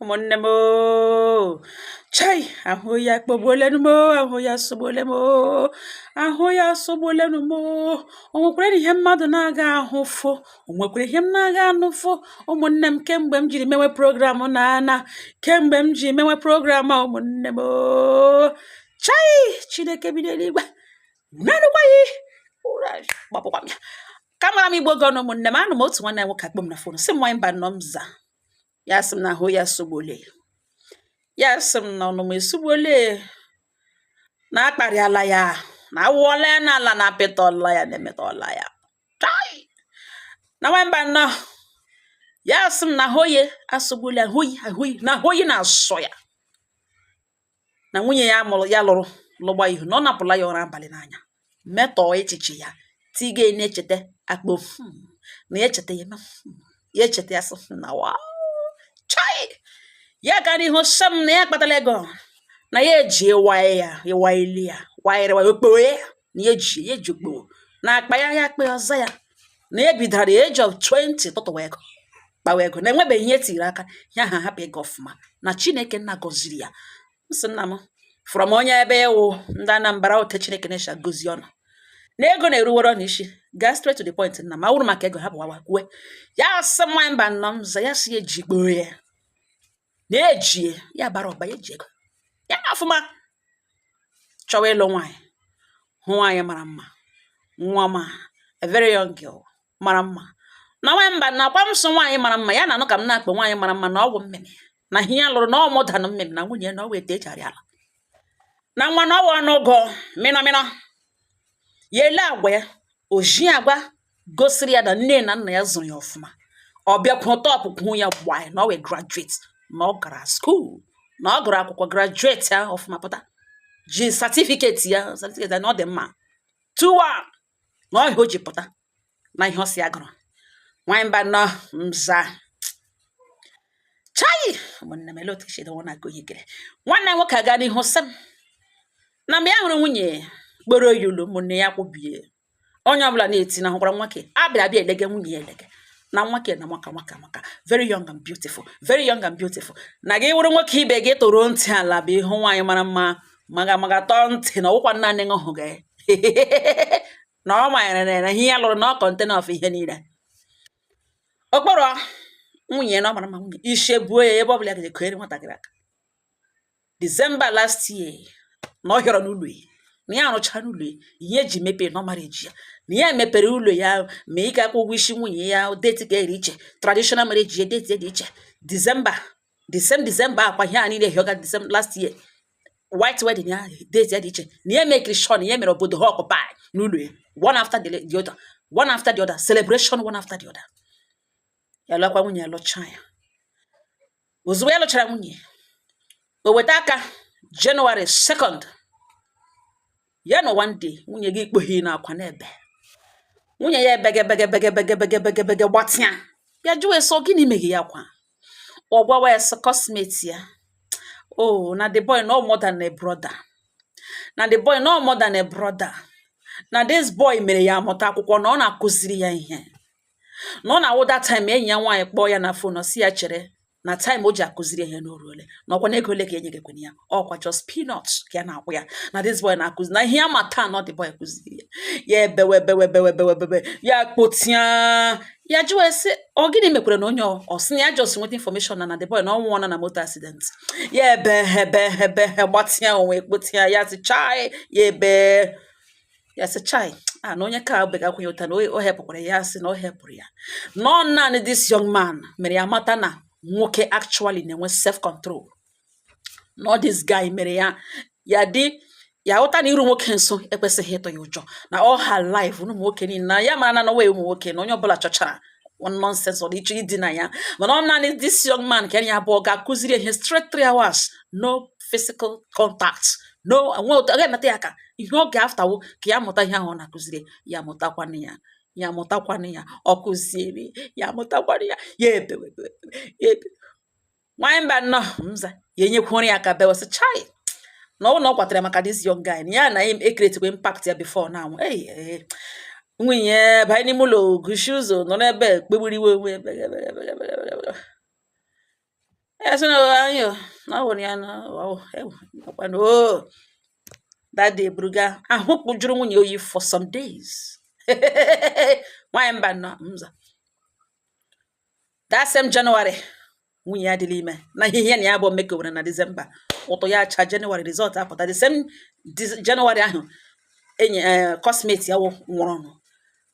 ụmụnne m oo. Chai, ahụ ya kpọgbuolenụ m oo, ahụ ya asọgbuole m oo, ahụ ya asọgbuolenụ m oo. O nwekwara ihe mmadụ na-aga ahụ fo, o nwekwara ihe m na-aga anụ fo. Ụmụnne m, kemgbe m jiri mewe program kemgbe m ji mewe program a ụmụnne m oo. Chai, Chineke bi n'eluigwe nanụkwaghị ụra gbapụkwa m ya. Kamara m igbo gọnụ ụmụnne m, anụ m otu nwanne nwoke akpọ m na fon sị m nwanyị mba nọ m za ya sị m na ahụ ya asọgbuole ya sị m na ọnụ m esugbuole na akparịala ya na awụọla ya n'ala na apịtọla ya na-emetọla ya. Chai, na nwanyị mba nọ ya sị m na ahụye asọgbuole ahụyi na ahụyi na-asọ ya na nwunye ya mụrụ ya lụrụ lụgba ihu na ọ napụla ya ụra abalị n'anya metọọ echiche ya tiga na-echeta akpọ na ya echeta ya ya echeta ya sị na wa. Chai, ya gara ihu sị m na ya kpatara ego na ya eji ịwaye ya ịwaili ya wayere okpoo ya na ya eji okpoo na akpa ya ya akpa ọzọ ya na ya bidara age of 20 tụtụwa ego kpawa ego na enwebeghị ihe tiri aka ya ha hapụ ego ọfụma na Chineke nna gọziri ya. Nsị nna m from onye ebe ewu ndị Anambra ote Chineke na-esha gozi ọnụ na ego na-eruwere n'isi gaa straight to the point na ma wụrụ maka ego ha bụwawa kwue ya sị nwanyị mba nọ m za ya sị eji gboo ya na-eji ya bara ọba ya eji ego ya ọfụma chọwa ịlụ nwaanyị hụ nwaanyị mara mma nwa ma a very young girl mara mma na nwanyị mba na akwa m so nwaanyị mara mma ya na-anụ ka m na-akpọ nwaanyị mara mma na ọgwụ mmemme na ihe ya lụrụ na ọ mụdanụ mmemme na nwunye na ọ weta echarị ala na nwa na ọwa n'ụgọ mịnọmịnọ ya ele agwa ya oji agwa gosiri ya na nne na nna ya zụrụ ya ọfụma ọ bịakwụ tọpụ ya gbaa na ọ wee graduate na ọ gara skuul na ọ gụrụ akwụkwọ graduate ya ọfụma pụta ji certificate ya na ọ dị mma tụwa na ọ ihe o ji pụta na ihe ọ si agụrụ nwanyị mba nọ mza. Chai, ụmụnne m ele otu esi edowe na-akụ ihe kere nwanne nwoke aga n'ihu sị m na mgbe ya hụrụ nwunye kporo yulu ụmụnne ya kwubie onye ọbụla na-eti na hụkwara nwoke abịa elege nwunye ya elege na nwoke na maka very young and beautiful, very young and beautiful na gị wụrụ nwoke ibe gị toro ntị ala bụ ịhụ nwaanyị mara mma maga tọọ ntị na ọgwụkwa nnaanị ṅụhụ gị na ọ manyere na ihe ya lụrụ na ọ kọntena of ihe niile okporo nwunye na ọ mara mma nwunye ishe buo ya ebe ọbụla ga koere nwatakịrị aka December last year na ọ hịọrọ n'ụlọ ya na ya arụchara ụlọ ya ihe eji mepee na ọmara eji ya na ya mepere ụlọ ya ma ị ga-akwụ ụgwọ isi nwunye ya deti ga-eri iche traditional marriage ya deti dị iche December akwa ihe a niile hịọga December last year white wedding ya deti ya dị iche na ya mekiri sure na ya mere obodo ha ọkụpa n'ụlọ ya one after the other celebration one after the other ya lụkwa nwunye ya lụcha ya ozugbo ya lụchara nwunye o weta aka January 2nd ya na one day nwunye gị ikpoghi na akwa n'ebe nwunye ya ebege gbatịa ya jụọ eso gịnị meghi ya kwa ọ gwawa ya cosmate ya na the boy no more than a brother na the boy no more than a brother na this boy mere ya amụta akwụkwọ na ọ na-akụziri ya ihe na ọ na-awụ time enyi ya nwaanyị kpọọ ya na phone si ya chere na time o ji akụziri ihe n'oru ole na ọkwa n'ego ole ka enye gị kwene ya ọkwa just peanuts ka ya na-akwụ ya na this boy na-akụzi na ihe ya mata na the boy akụziri ya ebewe ya kpotia ya jụọ esi ọ gịnị mekwere na onye ọsị na ya just nweta information na the boy na ọ nwụọna na motor accident ya ebe gbatịa onwe kpotia ya sị chai ya ebe ya sị chai na onye ka obe ga-akwụnye ụta na o hepụkwara ya sị na o hepụrụ ya nọ naanị this young man mere ya mata na nwoke actually na-enwe self control no this guy mere ya dị ya ụta na iru nwoke nso ekwesịghị ịtọ ya ụjọ na all her life ụmụ nwoke niile na ya mara na ụmụ nwoke na onye ọbụla chọchara nonsense ọ dị iche ịdị na ya mana ọ naanị this young man ka ya abụọ ga-akụziri ihe straight 3 hours no physical contact no ga-emeta ya aka ihe oge aftawo ka ya mụta ihe ahụ ọ na-akụziri ya mụtakwanụ ya ọ kụziere ya mụtakwanụ ya ebe nwanyị mba nọ mza ya enyekwuru ya aka bewesị chai na ọ kwatara maka this young guy na ya na ekretikwa impact ya before now nwunye banye n'ime ụlọ gushi ụzọ nọ n'ebe kpegburiwe onwe Yes, no, you. No one, oh, that day, Bruga. I hope we don't you for some days. Why am I not? That same January, when you had the lime. Now he and Yabo make over in December. What ya charge January result up. That the same January, cosmate ya one.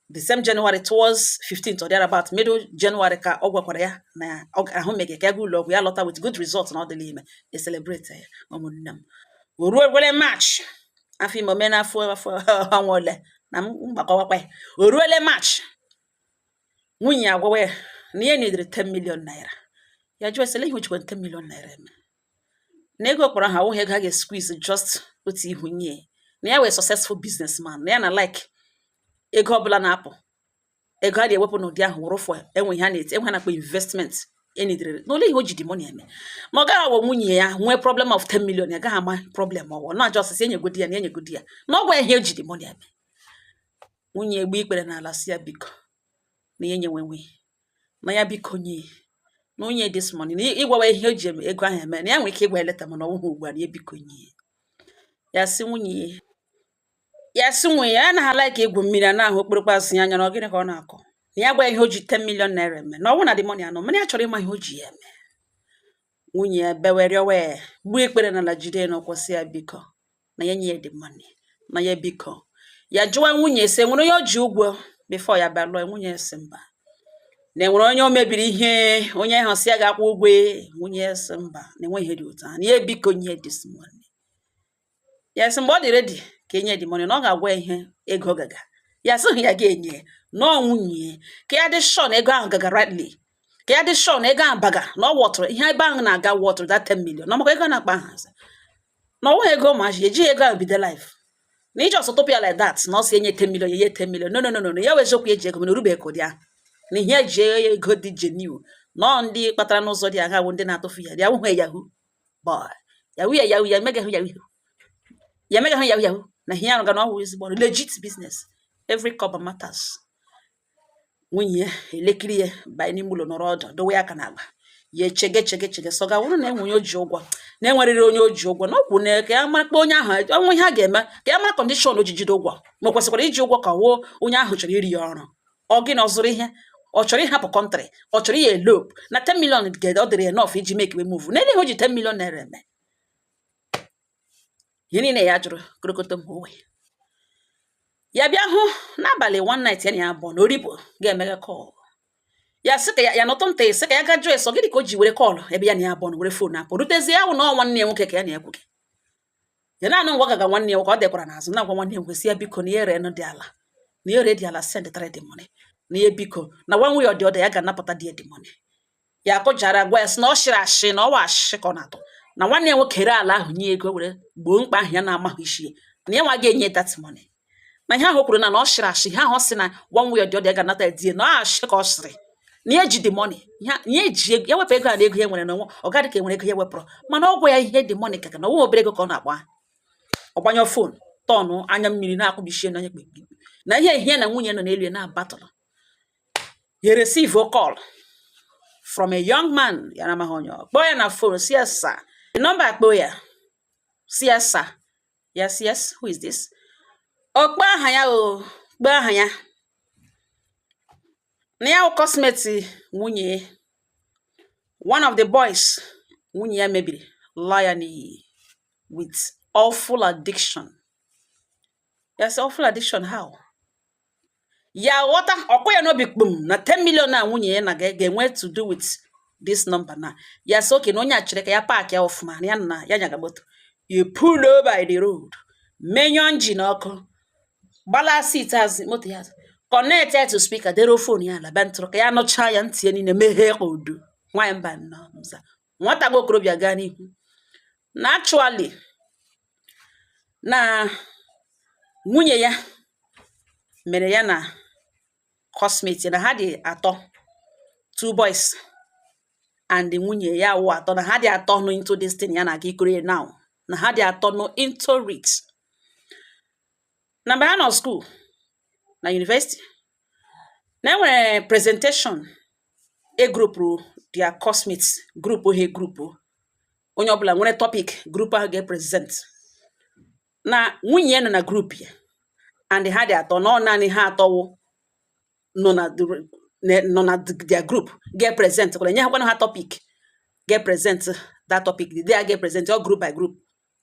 The same January towards 15th or thereabout, middle January ka ogwa kwara ya na ahụ mege ka good luck we lot with good results na ọdịla ime e celebrate ya ụmụnne m oruo wele March afọ ime omena afọ ọnwole na mgbakọwakwa oruole March nwunye agwawa ya na ihe nidiri 10 million naira ya jụọ esele ihe ojikwa 10 million naira eme na ego kpọrọ ha awụghị ego ha ga-squeeze just otu ihu nye na ya wee successful businessman na ya na like ego ọbụla na-apụ ego a na-ewepụ n'ụdị ahụ wụrụ fọ enwe ha na-eti enwe ha na-akpọ investment enidere n'ole ihe o ji dị money eme ma ọ gaghị awọ nwunye ya nwee problem of 10 million ya gaghị ama problem ọwụ na ajọ ọsịsị enyegodi ya na enyegodi ya na ọgwa ihe o ji dị money eme nwunye egbe ikpere n'ala si ya biko na ya nyewenwe na ya biko nye na onye this money na ịgwawa ihe o ji ego ahụ eme na ya nwere ike ịgwa eleta mana ọwụghị ugbu a na ya biko nye ya si nwunye ya si nwe ya na like egwu mmiri na ahụ okpurukpu asị anya na ogene ka ọ na-akọ ya gwa ihe o ji 10 million naira eme na ọwụ na dị money anọ mana ya chọrọ ịma ihe o ji ya eme nwunye ya bewere we gbuo ikpere na la jide na kwụsị ya biko na ya nye dị money na ya biko ya jụwa nwunye ese nwere onye o ji ụgwọ before ya bịa lụọ nwunye esi mba na enwere onye o mebiri ihe onye ahụ si ya ga-akwụ ụgwọ nwunye esi mba na enwe ihe dị ụtọ na ya biko nye this money ya sị mgbe ọ dị ready ka enye dị money na ọ ga-agwa ihe ego gaga ya sị ya ga-enye na nwunye ka ya dị sure na ego ahụ gaga rightly ka ya dị sure na ego ahụ baga na ọ wọtụrụ ihe ebe ahụ na-aga wọtụrụ that 10 million na maka ego na-akpa ahazi na ọnwa ego ma ji eji ego ahụ bido life na iji ọsọtụpịa like that na ọ si enye 10 million ya 10 million no ya wezokwu eji ego mana orube ka ụdị ahụ na ihe eji ego dị genuine na ndị kpatara n'ụzọ dị agha bụ ndị na-atụfu ya dị awụghị yahoo boy yahoo ya mega yahoo na ihe ahụ ga na ọhụụ ezigbo legit business every cover matters nwunye elekiri ya banye n'ime ụlọ nọrọ ọdụ dowe aka n'agba ya chege so ga wụrụ na enwe onye oji ụgwọ na enwerịrị onye oji ụgwọ na okwu na ka ya marakpa onye ahụ ọnwa ihe a ga-eme ka ya mara kọndishọn ojiji dị ụgwọ ma kwesịkwara iji ụgwọ ka wuo onye ahụ chọrọ iri ya ọrụ ọ gị na ọ zụrụ ihe ọ chọrọ ịhapụ kọntrị ọ chọrọ ihe elope na 10 million ọ dịrị enough iji make we move na ihe o ji 10 million naira eme ihe niile ya jụrụ korokoto mwe ya bịa hụ n'abalị one night ya na ya abụọ na oribo ga-emeghe kọl ya sị ka ya nọtụ nta sị ka ya ga jụọ eso gịnị ka o ji were kọlụ ebe ya na ya abụọ na were fon apụ rutezie ahụ na nwanne ya nwoke ka ya na ya kwuke ya na-anụ ngwa gaga nwanne ya nwoke ọ dekwara n'azụ na-agwa nwanne ya nkwesị ya biko na ihe dị ala na ihe dị ala send the money na ihe biko na one way or the other ya ga-anapụta the money ya akụjara gwa ya sị na ọ shịrị ashị na ọwa ashị ka ọ na-atụ na nwanne ya nwoke re ala ahụ nye ego were gboo mkpa ahụ ya na-amaghị isi na ya nwa ga-enye that money na ihe ahụ kwuru na ọ shịrị ashị ihe ahụ sị na one way or the other ya ga-anata die na ọ ashị ka ọ shịrị na ya ji the money ya eji ego ya wepụ ego a na ego ya nwere n'onwe ọ gadị ka enwere ego ya wepụrụ mana ọ gwa ya ihe the money ka na onwe obere ego ka ọ na-akpa ọgbanyọ fon tọnụ anya mmiri na-akwụbichie n'anya kpekpe na ihe na nwunye nọ n'elu ya na-abatụrụ ya receive a call from a young man ya na amaghị onye kpọọ ya na phone si ya sir the number akpọ ya si ya sir yes who is this kpọọ aha ya kpọọ aha ya na ya cosmeti nwunye one of the boys nwunye ya mebiri liar with awful addiction. Yes, awful addiction how? Ya ghọta ọkwa ya n'obi kpum na 10 million na nwunye ya na ga-enwe to do with this number na ya so okay na onye achịrị ka ya park ya ọfụma ya na ya nyaga moto you pull over the road menyo engine ọkụ gbala seat azụ moto ya connect to speaker dero phone ya la bantụrụ ka ya nọcha ya ntị ya niile meghe ka udo nwanyị mba nọ mza nwata gị okorobịa gaa n'ihu na actually na nwunye ya mere ya na cosmate na ha dị atọ 2 boys and nwunye ya wụ atọ na ha dị atọ no into this thing ya na aga ikoro now na ha dị atọ no into it na mgbe ha nọ school na university na enwere presentation a group their cosmates group ohe group onye ọbụla nwere topic group ahụ ga-present na nwunye nọ na group ya and ha dị atọ na ọ naanị ha atọwo nọ na their group ga-present kwere nye ha kwana ha topic ga-present that topic the day ga-present all group by group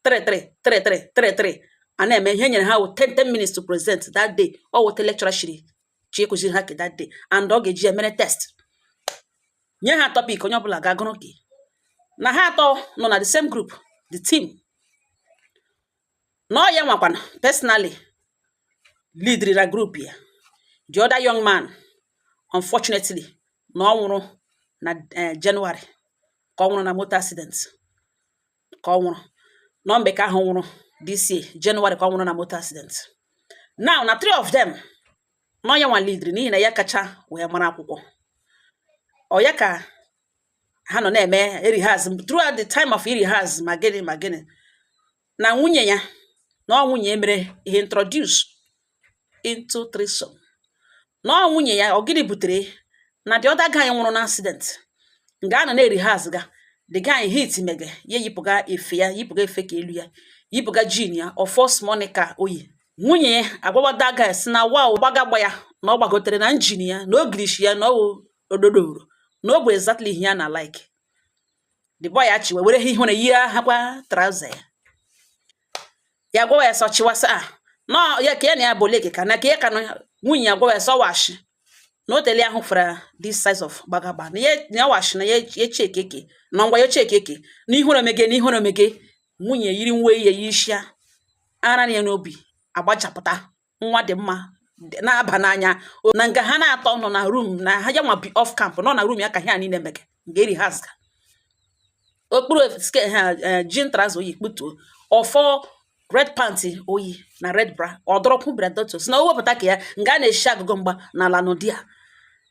3 a na-eme ihe nyere ha 10 minutes to present that day ọ wote lecturer shiri chi ekuziri ha ke that day and ọ ga-eji emere test nye ha topic onye ọbụla ga-agụrụ gị na ha atọ nọ na the same group the team na ọ ya nwakwana personally lead the group ya the other young man unfortunately na ọ nwụrụ na January ka ọ nwụrụ na motor accident ka ọ nwụrụ na mgbe ka ahụ nwụrụ this year January ka ọ nwụrụ na motor accident now na 3 of them na ya nwa lead n'ihi na ya kacha wee mara akwụkwọ ọ ya ka ha nọ na-eme rehearse throughout the time of rehearse ma gịnị na nwunye ya na nwunye mere ihe introduce into threesome na nwunye ya ọ gịnị butere na the other guy nwụrụ na accident nga a nọ na rehearse ga the guy hit mege ya yipụga efe ka elu ya yipụga jean ya o force Monica oyi nwunye ya agwawada guy si na wow gbagagba ya na ọ gbagotere na engine ya na ogirishi ya na ododoro na ọ bụ exactly ihe ya na like the boy achiwe were ihe hụrụ yi hakwa trouser ya gwa ya so chiwasa no ya ka ya na ya boleke kana ka ya kana nwunye ya gwa ya so wash no tele ahụ fara this size of gbagagba na ya wash na ya chekeke na ngwa ya chekeke na ihụrụ omege nwunye yiri nwe ya yishia ara na ya n'obi agbachapụta nwa dị mma na-aba n'anya na nga ha na-atọ nọ na room na ha ya nwa bi off camp nọ na room ya ka ha niile mege ngeri hazga okpuru jean trouser oyi kputuo ofo red pants oyi na red bra odropụ bradoto si na owepụta ka ya nga na-eshi agụgụ mgba na ala n'ụdị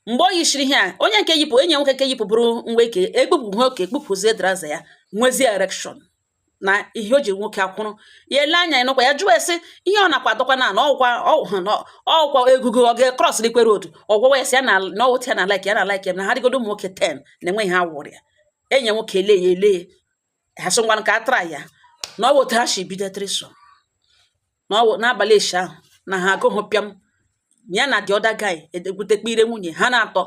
mgbe oyi shiri ihe onye nke yipụ enye nwoke ke yipụ bụrụ ngwa ike egbupụ ha oke ekpupụzie trouser ya nwezi erection na ihe o ji nwoke akwụrụ ya ele anya ịnụkwa ya jụọ esi ihe ọ nakwadokwa na ọkwa egugo ọ ga-cross likwe road ọgwụwa ya si ya na ọwụta ya na like ya na like na ha dịgodo ụmụ nwoke 10 na-enwe ihe awụrụ ya enye nwoke ele ha so ngwanụ ka atra ya na ọ wụta ha shi bido threesome na n'abalị echi ahụ na ha agụghị pịam ya na the other guy edegutekpe ire nwunye ha na-atọ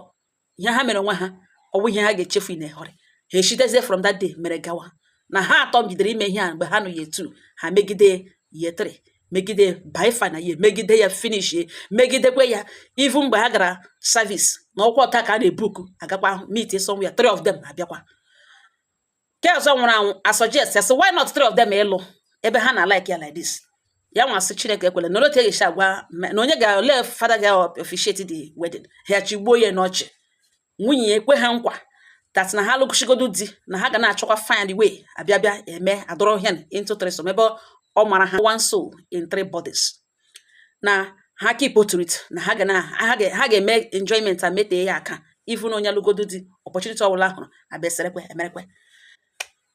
ihe ha mere onwe ha ọwụ ihe ha ga-echefu inehọrị ha eshitezie from that day mere gawa na ha atọ bidoro ime ihe a mgbe ha nọ ye 2 ha megide ye 3 megide by final ye megide ya finish ye megidekwe ya even mgbe ha gara service na ọkwa ọta ka a na-ebuku agakwa meet somewhere 3 of them abịakwa ke ọzọ nwụrụ anwụ a suggest yes why not 3 of them ịlụ ebe ha na like ya like this ya nwa sị Chineke ekwele na otu egeshi agwa na onye ga-ele father ga officiate the wedding ha chigbuo ya n'ọchị nwunye ekwe ha nkwa that na ha lụgụchigodo di na ha ga na-achọkwa find way abịabịa eme adọrọ hen into threesome ebe ọ mara ha one soul in 3 bodies na ha keep it na ha ga-eme enjoyment a mete ya aka even onye lụgodo di opportunity ọbụla ahụrụ abịaserekwe emerekwe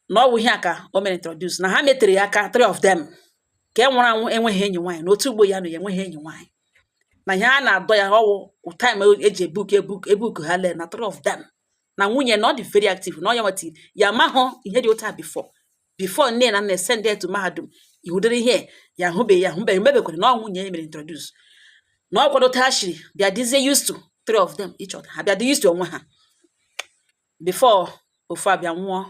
na ọ bụ ihe aka o mere introduce na ha metere ya aka 3 of them ka nwụrụ anwụ enweghị enyi nwaanyị n'otu ugbo ya nọ ya enweghị enyi nwaanyị na ihe a na-adọ ya ọwụ time eji ebuku ha lee na 3 of them na nwunye na ọ dị very active na ọ ya nwetiri ya mahụ ihe dị ụta before nne na nna send to mahadum ihudere ihe ya hụbeghị mebekwere na ọ nwunye mere introduce na ọ kwadote ha shiri bịa dizie used to 3 of them each other ha bịa dị used to onwe ha before ofu abịa nwụọ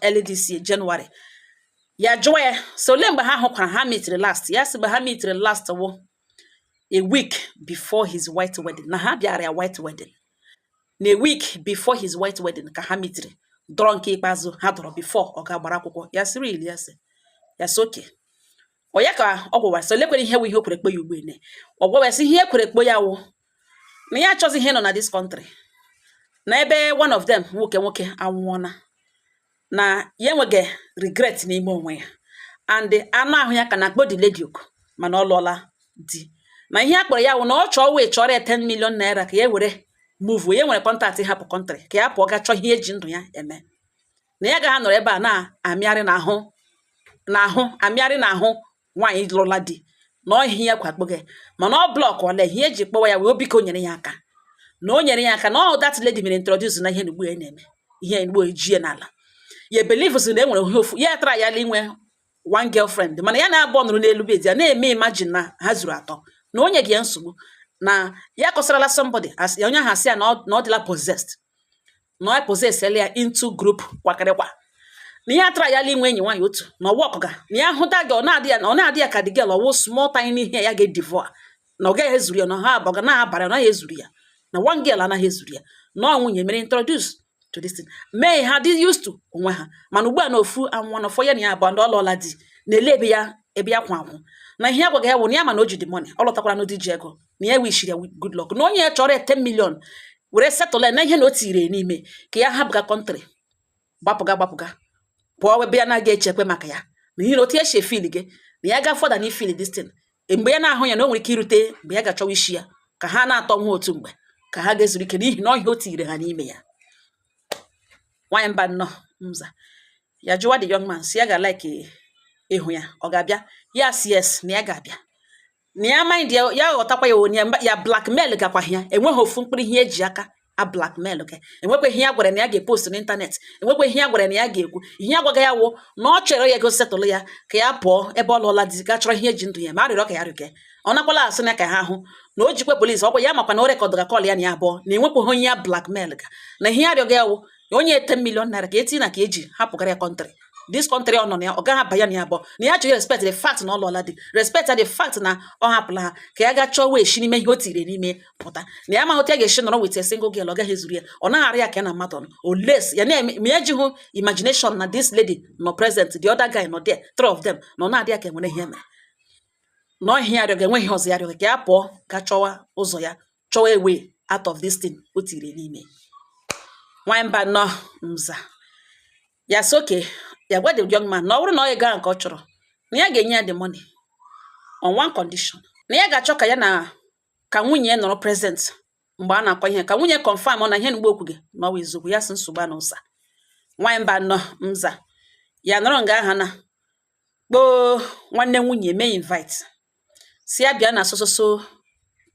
early this year January ya jụọ ya so ole mgbe ha hụkwara ha meeting last ya sị mgbe ha meeting last wụ a week before his white wedding na ha bịara ya white wedding na a week before his white wedding ka ha meeting dọrọ nke ikpeazụ ha dọrọ before ọ ga-agbara akwụkwọ ya sịrị ili ya sị oke ọ ya ka ọ gwara so lekwere ihe wụ ihe o kwere ekpo ya ugbu ene ọ gwara sị ihe kwere ekpo ya wụ na ya achọzi ihe nọ na this country na ebe one of them nwoke anwụọna na ya enweghị regret n'ime onwe ya and anụ ahụ ya ka na akpọ the lady oku mana ọ lụọla di na ihe a kpọrọ ya wụ na ọ chọọ wee chọrọ ya 10 million naira ka ya were move ya nwere contact hapụ country ka ya pụọ ga chọọ ihe eji ndụ ya eme na ya gaghị nọrọ ebe a na-amịarị n'ahụ nwaanyị lụrụla di na ihe ya kwakpo gị mana ọ blọk ole ihe eji kpọwa ya wee obiko nyere ya aka na o nyere ya aka na all that lady mere introduce na ihe n'ugbo ya na-eme ihe n'ugbo ejie n'ala ya believes na enwere ihe ofu ya try ya inwe one girlfriend mana ya na-abụ nụrụ n'elu bed ya na-eme imagine na ha zuru atọ na onye gị ya nsogbu na ya kọsarala somebody as onye ahụ asị ya na ọ dịla possessed na ọ possess ya into group kwakịrịkwa na ya try ya inwe enyi nwaanyị otu na ọwa ọkụga na ya hụta gị ọ na-adị ya ka the girl ọwụ small tiny ihe ya ga-edivoa na ọ gaghị ezuru ya na ha abụọ na-abara na ya ezuru ya na one girl anaghị ezuru ya na nwunye mere introduce to this thing mee ha dị used to onwe ha mana ugbu a na ofu anwụnọfọ ya na ya abụọ ndị ọlụọla di na-ele ebe ya kwa anwụ na ihe agwaghị ya wụ na ya mana o ji the money ọ lọtakwara n'ụdị ji ego na ya wishiri ya good luck na onye ya chọrọ 10 million were settle na ihe na o tiri n'ime ka ya hapụga kọntrị gbapụga pụọ ebe ya na-aga echekwe maka ya na ihe na otu esi efil gị na ya ga fọda na ifil this thing mgbe ya na-ahụ ya na o nwere ike irute mgbe ya ga-achọwa isi ya ka ha na-atọ nwa otu mgbe ka ha ga-ezuru ike n'ihi na ọhịa o tiri ha n'ime ya nwanyị mba nnọọ mza ya jụwa the young man si ya ga-like ịhụ ya ọ ga-abịa yes na ya ga-abịa na ya mind ya ghọtakwa ya onye ya blackmail gakwa ya enweghị ofu mkpụrụ ihe eji aka a blackmail ka enwekwa ihe ya gwara na ya ga-epost n'ịntanetị enwekwa ihe ya gwara na ya ga-ekwu ihe ya gwaga ya wụ na ọ chere ya ego setụlụ ya ka ya pụọ ebe ọ lụọla di ga chọrọ ihe eji ndụ ya ma arịrịọ ka ya rịke ọ nakwala asị na ka ha hụ na o jikwe polisi ọkwa ya makwa na o rekọdụ ga kọl ya na ya abụọ na enwekwa onye ya blackmail ga na ihe ya rịọga ya wụ na onye 10 million naira ka eti na ka eji hapụgara ya kọntrị this country ọ nọ na ya ọ gaghị abanye na ya abụọ na ya chọrọ respect the fact na ọ lụọla di respect the fact na ọ hapụla ha ka ya ga chọọ wee shi n'ime ihe o tiri n'ime pụta na ya amaghị otu ya ga-esi nọrọ with a single girl ọ gaghị ezuru ya ọ naghị ya ka ya na mmadụ nọ o less ya na-eme ma ya jighụ imagination na this lady nọ present the other guy nọ there three of them na ọ na-adị ya ka enwere ihe mere na ọhịa ya rịọga enweghị ọzọ ya rịọga ka ya pụọ ga chọwa ụzọ ya chọwa ewe out of this thing o tiri n'ime nwanyị mba nọ mza ya soke ya gwa the young man na ọ bụrụ na ọ ga nke ọ chọrọ na ya ga-enye ya the money on one condition na ya ga-achọ ka ya na ka nwunye ya nọrọ present mgbe a na-akọ ihe ka nwunye confirm ọ na ihe mgbe okwu gị na ọwa eziokwu ya si nsogbu na ụsa nwanyị mba nọ mza ya nọrọ nga aha na gboo nwanne nwunye mee invite si ya bịa na so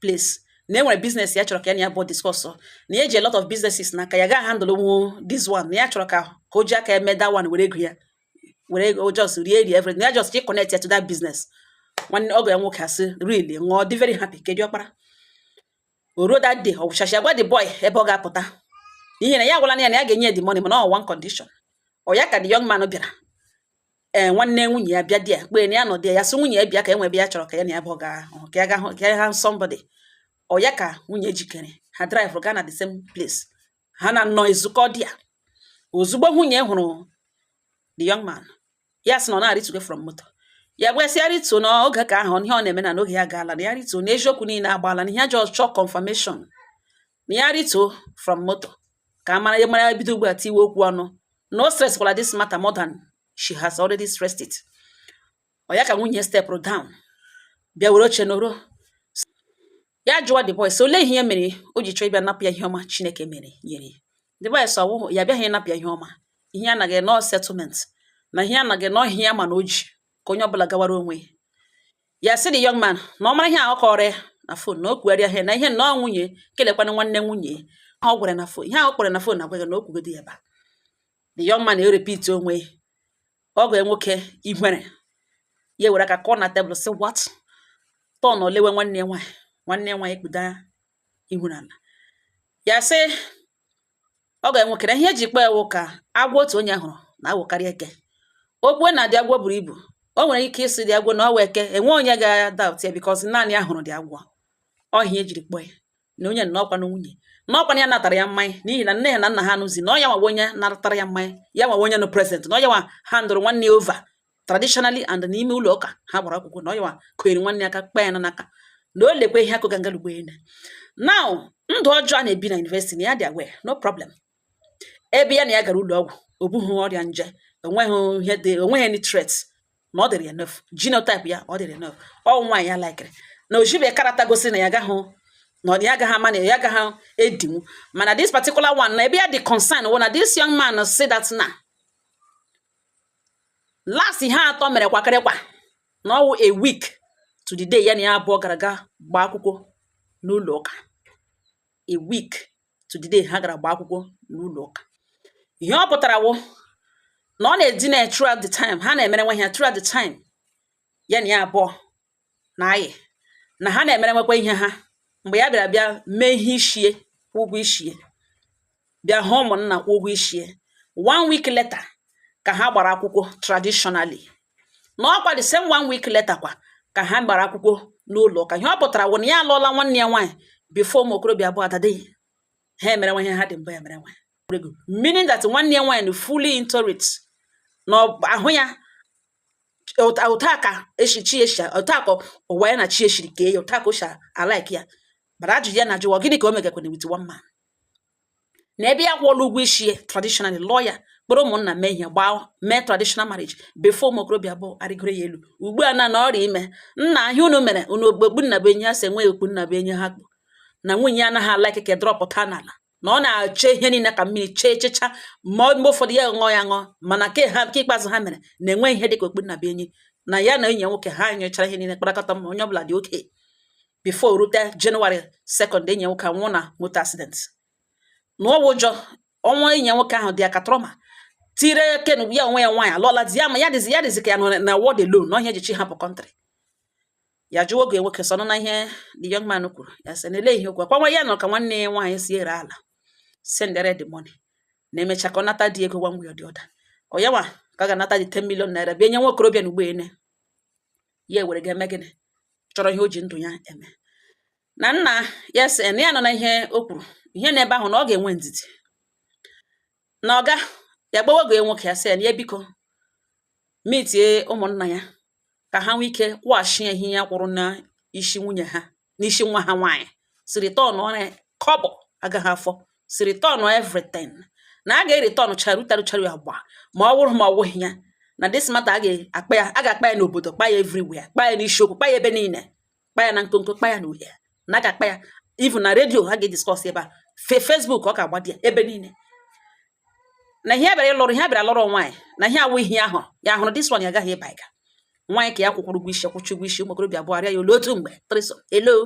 place na enwere business ya chọrọ ka ya na ya bụ discuss na ya eji a lot of businesses na ka ya ga handle this one na ya chọrọ ka o ji aka eme that one were ego ya were ego just rie everything ya just connect to that business nwanne ọgọ ya nwoke asị really ṅụọ dị very happy kedu ọkpara o ruo that day ọ wụchachi agwa the boy ebe ọ ga-apụta n'ihi na ya gwala na ya ga-enye the money mana ọ one condition ọ ya ka the young man bịara nwanne nwunye ya bịa di ya kpee na ya nọ di ya sị nwunye ya bịa ka enwe ebe ya chọrọ ka ya na ya bụ ka ya ha somebody ọ ya ka nwunye jikere ha drive gaa na the same place ha na nọ ezukọ di ya ozugbo nwunye hụrụ the young man ya sị na ọ na-arịtugo from moto ya gwesị ya rituo n'oge ka ahụ ihe ọ na-eme na n'oge ya gaala na ya rituo n'eziokwu niile agbaala na ihe ajọ chọọ confirmation na ya rituo from moto ka amara ya mara bido ugbu a tiwe okwu ọnụ no stress kwala this matter more than she has already stressed it ọ ya ka nwunye step down bịa were oche n'oro ya jụwa the boy so olee ihe ya mere o ji chọọ ịbịa napụ ya ihe ọma Chineke mere nyere the boy so ọwụhụ ya bịaghị napụ ya ihe ọma ihe anaghị nọ settlement na ihe anaghị nọ ihe ya ma na o ji ka onye ọbụla gawara onwe ya sị the young man na ọ mara ihe ahụ kọrọ ya na phone na o kwugharịa ihe na ihe nnọọ nwunye kelekwana nwanne nwunye ha ọ gwara na phone ihe ahụ kpọrọ na phone na-agwaghị na o kwugodo ya ba the young man repeat onwe ọgọ ya nwoke igwere ya were aka kọ na tebụl sị what tọn olewe nwanne ya nwaanyị kpuda ihu n'ala ya sị ọgọ ya nwoke na ihe eji kpọọ ewu ka agwọ otu onye hụrụ na-awụkarị eke okwu na dị agwọ buru ibu o nwere ike isi dị agwọ na ọwa eke enwe onye ga-doubt ya because naanị ya hụrụ dị agwọ ọhịa ejiri kpọọ ya na onye nnọọkwa na nwunye n'ọkwa ya natara ya mmanya n'ihi na nne ya na nna ha anụzi na ọ ya nwa onye natara ya mmanya ya nwa onye no present na ọ ya nwa handụrụ nwanne ya over traditionally and n'ime ụlọ ụka ha gbara akwụkwọ na ọ ya nwa kwenyere nwanne aka kpaa ya n'aka na o lekwe ihe akụga ngalugbo ene now ndụ ọjọọ a na-ebi na university na ya dị aware no problem ebe ya na ya gara ụlọ ọgwụ o bughị ọrịa nje onweghị any threat na ọ dịrị enough genotype ya ọ dịrị enough ọ nwaanyị ya likere na o jibe karata gosi na ya agaghị na ya agaghị ama na ya agaghị edinwu mana this particular one na ebe ya dị concern wụ na this young man say that na last ihe atọ mere kwakịrịkwa na ọwụ a week to the day ya na ya abụọ gara aga gbaa akwụkwọ n'ụlọ ụka a week to the day ha gara gba akwụkwọ n'ụlọ ụka. Ihe ọ pụtara wụ na ọ na-edina throughout the time, ha na-emere nwe ihe throughout the time ya na ya abụọ na-ayị na ha na-emere nwekwa ihe ha mgbe ya bịara bịa mee ihe ishie ụgwọ ishie bịa hụ ụmụnna kwụ ụgwọ ishie 1 week later ka ha gbara akwụkwọ traditionally na ọkwa the same 1 week later kwa ka ha gbara akwụkwọ n'ụlọ ụka. Ihe ọ pụtara wụ na ya alụọla nwanne ya nwaanyị before ụmụ okorobịa abụọ adade ha emere nwe ihe ha dị mbụ ya mere nwe, meaning that nwanne ya nwaanyị fully into it na ahụ ya otaka echichi echi otaka ụwa ya na chi eshiri ka ya otaka osha alike ya bara ajụ ya na ajụ gịnị ka o megakwana with one man na ebe ya kwụọla ụgwọ ishie traditionally lawyer kpọrọ ụmụnna mee ihe gbaa mee traditional marriage before ụmụ okorobịa abụọ arịgoro ya elu. Ugbu a na ọrịa ime nna ahịa unu mere unu okpukpu nna bụ enyi ha si enwe okpu nna bụ enyi ha kpụ na nwunye ya anaghị alike ka drọpụta n'ala na ọ na-ache ihe niile ka mmiri chee echecha ma mgbe ụfọdụ ya ṅụọ ya ṅụọ mana ke ikpeazụ ha mere na-enwe ihe dịka okpu nna bụ enyi na ya na enyi nwoke ha nyochara ihe niile kparakọta ma onye ọbụla dị oke before rute January 2nd enyi nwoke nwụọ na moto accident na ọwụ ụjọ ọnwa enyi nwoke ahụ dị aka trọma tire ken ya onwe ya nwaanyị alụọla di ya ma ya dịzi ka ya na word alone na ọhịa ejichi hapụ kọntrị ya jụọ oge nwoke sọ na ihe the young man kwuru ya sị na ele ihe okwu kwanwa ya nọ ka nwanne ya nwaanyị si ere ala sendere the money na emecha ka ọ nata dị ego one way or the other ọ ya nwa ka ga-anata dị 10 million naira bịa nye nwa okorobịa na ugbo ene ya were ga-eme gịnị chọrọ ihe o ji ndụ ya eme na nna ya sị na ya nọ na ihe o kwuru ihe n'ebe ahụ na ọ ga-enwe ndidi na ọga ya gbawa oge nwoke ya sị ya na ya biko mitie ụmụnna ya ka ha nwee ike kwụghachi ihe ya kwụrụ na isi nwunye ha n'isi nwa ha nwaanyị si return ọrụ kọbọ agaghị afọ si return everything na a ga-ereturn charucharu agba ma ọ bụrụ ma ọ wụghị ya na this matter a ga-akpa ya n'obodo kpa ya everywhere kpa ya n'isiokwu kpa ya ebe niile kpa ya na nkonko kpa ya na uhie na a ga-akpa ya even na redio ha ga-ediscuss ebe a Facebook ọ ga-agba ya ebe niile na ihe bịara lụrụ nwaanyị na ihe awụ ihe ahụ ya hụrụ this one ya agaghị ịba ịga nwaanyị ka ya kwụkwụrụ ụgwọ isi kwụchi ụgwọ isi ụmụ okorobịa abụọ arịa ya olu otu mgbe triso elo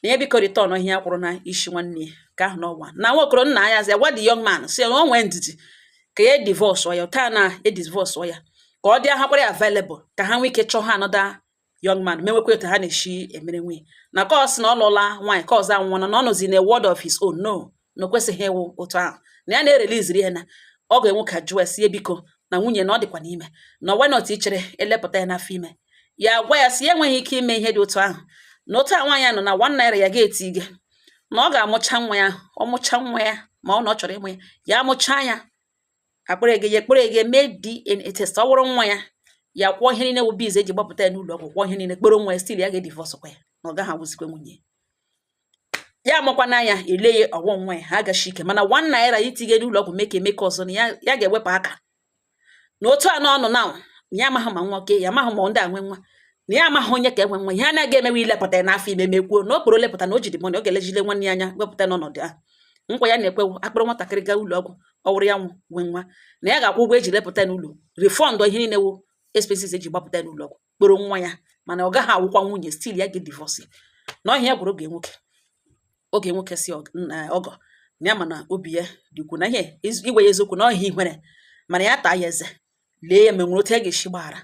na ya biko return ihe ya kwụrụ na isi nwanne ya ka ahụ n'ọnwa na nwokoro nna ya zi gwa the young man si na o nwee ndidi ka ya divorce ya taa na divorce ya ka ọ dị ahakwara ya available ka ha nwee ike chọọ ha another young man menwekwa etu ha na-eshi emere nwunye na ka ọ sị na ọ lụla nwaanyị ka ọzọ anwụọ na ọ nọzi na word of his own no na o kwesịghị ịwụ otu ahụ na ya na-ereliziri ya na ọ ga-enwe ka jụọ sie biko na nwunye na ọ dịkwa n'ime na why not ichere elepụta ya n'afọ ime ya gwa ya si ya enweghị ike ime ihe dị otu ahụ na otu a nwaanyị nọ na 1 naira ya ga-eti gị na ọ ga-amụcha nwa ya ọ mụcha nwa ya ma ọ na ọ chọrọ ịmụ ya ya amụcha ya akpịrị ege mee DNA test ọ wụrụ nwa ya kwụọ ihe niile wụ biz eji gbapụta ya n'ụlọ ọgwụ kwụọ ihe niile kporo nwa ya stil ya ga-edivorce kwa ya na ọ gaghị awụzikwe nwunye ya amụkwa n'anya ele ya ọgwọ nwa ya ha agachi ike mana 1 naira itinye n'ụlọ ọgwụ emeke ọzọ na ya ga-ewepụ aka na otu a n'ọnụ na ya amaghị ma nwoke ya amaghị ma ndị a nwe nwa na ya amaghị onye ka enwe nwa ihe anaghị emewe ilepụta ya n'afọ ime mekwuo na okporo lepụta na o jiri mọnị ọ ga-elejile nwanne ya anya wepụta n'ọnọdụ ahụ nkwa ya na-ekwewu akpụrụ nwatakịrị gaa ụlọ ọgwụ ọ wụrụ ya nwe nwa na ya ga-akwụ ụgwọ eji lepụta n'ụlọ refund ihe niile wụ expenses eji gbapụta n'ụlọ ọgwụ kporo nwa ya mana ọ gaghị awụkwa nwunye stil ya ga-edivorce na ọhịa ya gwụrụ oge nwoke si ọgọ na ya mana obi ya dịkwu na ihe igwe ya eziokwu na ọhịa ihwere mana ya taa ya eze lee ya menwere otu a ga-esi gbaghara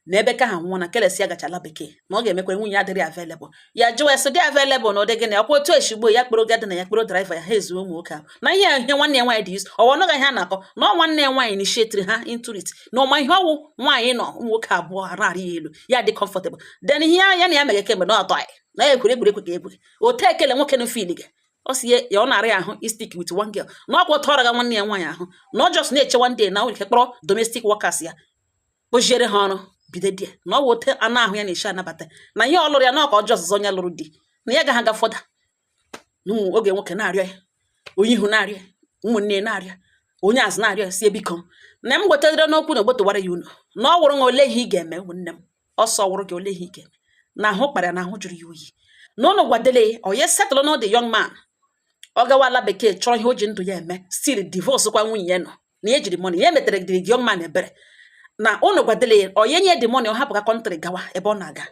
na ebe ka ha nwụọ na kelesi ya gachala bekee na ọ ga-emekwere nwunye adịrị available ya jụọ ya sị dị available na ọ dị gị na ọkwa otu eshigbo ya kporo gadị na ya kporo driva ya ha ezuo ụmụ nwoke ahụ na ihe nwanne ya nwaanyị dị isi ọwa nọga ihe a na-akọ na ọ nwanne ya nwaanyị initiatiri ha into it na ọma ihe ọwụ nwaanyị nọ ụmụ nwoke abụọ ararị ya elu ya dị comfortable then ihe ya na ya mere kemgbe na ọtọ anyị na ya egwuregwu ka egwu otu ekele nwoke na fil gị ọ si ya ọ na-arị ahụ istik with one girl na ọkwa ọtọ ọraga nwanne ya nwaanyị ahụ na ọ just na-eche one day na nwere ike kpọrọ domestic workers ya kpoziere ha ọrụ bido di na ọ wote anụ ahụ ya na-eshi anabata na ihe ọ lụrụ ya na ọka ọjọọ ọzụzọ onye lụrụ di na ya gaghị aga fọda na oge nwoke na-arịọ ya onye ihu na-arịọ ụmụnne na-arịọ onye azụ na-arịọ ya si biko na m gwetadere n'okwu na ogbotowara ya unu na ọ wụrụ nwa ole ihe ị ga-eme ụmụnne m ọsọ wụrụ gị ole ihe ị ga-eme na ahụ kpara na ahụ jụrụ ya oyi na ụnụ gwadele onye setụlụ na the young man ọ gawa ala bekee chọrọ ihe o ji ndụ ya eme still divorce kwa nwunye ya nọ na ya ejiri money ya metere the young man ebere na ụnụ gwadele onye nye the money ọ hapụ ka kọntrị gawa ebe ọ na-aga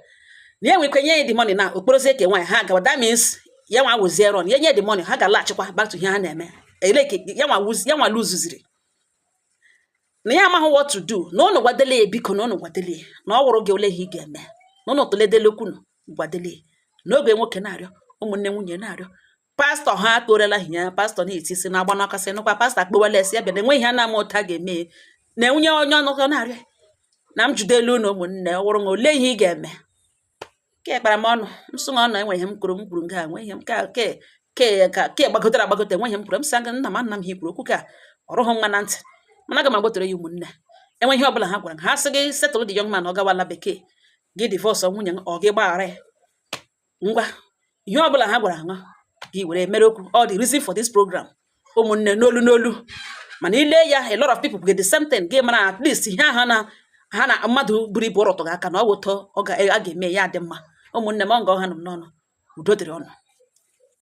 na ya nwekwe nye ya the money na okporozi eke nwaanyị ha gawa that means ya nwa wozie run ya nye the money ha ga-alaghachikwa back to ihe ha na-eme eleke ya nwa luzuziri na ya amaghị what to do na ụnụ gwadele ya biko na ụnụ gwadele na ọ wụrụ gị ole ihe ị ga-eme na ụnụ tụledele kwunu gwadele n'oge nwoke na-arịọ ụmụnne nwunye na-arịọ pastọ ha torela hinya pastọ na-eti si na-agba n'ọkasị nụkwa pastọ akpọwala esi abịa na enweghị ha na-ama ụta ga-eme na nwunye onye ọnụkọ na-arịọ na m jidelu na ụmụnne ọ wụrụ na ole ihe ị ga-eme ke kpara m ọnụ nsụnụ ọnụ enweghị m kwuru nke a enweghị m ke gbagotere agbagote enweghị m kwuru m sị aga nna m ha ikwuru okwu ka ọrụghị nwa na ntị mana aga m agbotere ya ụmụnne enweghị ihe ọbụla ha gwara ha sị gị setụrụ the young man ọ gawala bekee gị divorce nwunye ọ gị gbaghara ya ngwa ihe ọbụla ha gwara ha gị were mere okwu all the reason for this program ụmụnne n'olu mana ile ya a lot of people get the same thing gị mara at least ihe ha na mmadụ buru ibu rụtụ gị aka na ọ wụtọ a ga-eme ya dị mma ụmụnne m ọ nga ọha nọ m n'ọnụ udo dịrị ọnụ